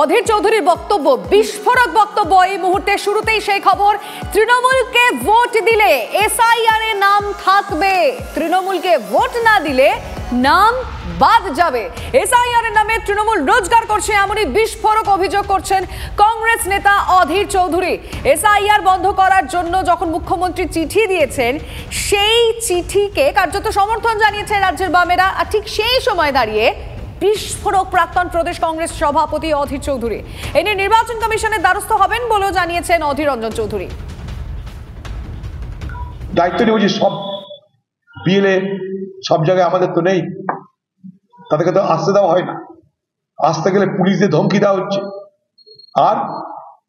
অধীর চৌধুরীর বক্তব্য, বিস্ফোরক বক্তব্য। এই মুহূর্তে শুরুতেই সেই খবর, তৃণমূলকে ভোট দিলে এসআইআর এ নাম থাকবে, তৃণমূলকে ভোট না দিলে নাম বাদ যাবে। এসআইআর এর নামে তৃণমূল রোজগার করছে, এমনই বিস্ফোরক অভিযোগ করছেন কংগ্রেস নেতা অধীর চৌধুরী। এসআইআর বন্ধ করার জন্য যখন মুখ্যমন্ত্রী চিঠি দিয়েছেন, সেই চিঠিকে কার্যত সমর্থন জানিয়েছে রাজ্যের বামেরা। আর ঠিক সেই সময় দাঁড়িয়ে বিস্ফোরক প্রাক্তন প্রদেশ কংগ্রেস সভাপতি অধীর চৌধুরী এ নিয়ে নির্বাচন কমিশনের দ্বারস্থ হবেন বলেও জানিয়েছেন অধীর রঞ্জন চৌধুরী। দায়িত্ব নিয়ে সব বিএলএ সব জায়গায় আমাদের তো নেই, তাদেরকে তো আসতে দেওয়া হয় না, আসতে গেলে পুলিশদের ধমকি দেওয়া হচ্ছে। আর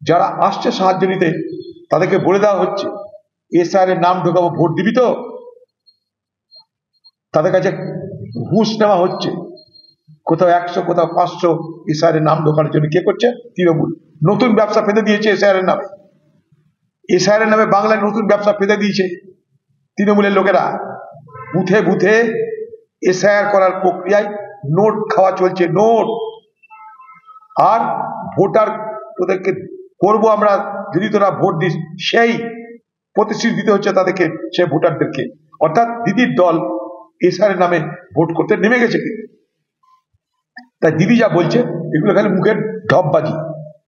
যারা আসছে সাহায্য নিতে তাদেরকে বলে দেওয়া হচ্ছে এসআইআর এর নাম ঢোকাবো, ভোট দিবি তো। তাদের কাছে ঘুষ নেওয়া হচ্ছে, কোথাও 100 কোথাও 500 এসআইআর এর নাম ঢোকানোর জন্য। কে করছে? তৃণমূল। নতুন ব্যবসা পেতে দিয়েছে এসআইআর এর নামে, এসআইআর এর নামে বাংলায় নতুন ব্যবসা পেতে দিয়েছে তৃণমূলের লোকেরা। বুথে বুথে এসআইআর করার প্রক্রিয়ায় নোট খাওয়া চলছে, নোট। আর ভোটার তোদেরকে করবো আমরা যদি তোরা ভোট দিস, সেই প্রতিশ্রুতি দিতে হচ্ছে তাদেরকে, সে ভোটারদেরকে। অর্থাৎ দিদির দল এসআইআর এর নামে ভোট করতে নেমে গেছে। তাই দিদি যা বলছে এগুলো খালি মুখের ঢপবাজি।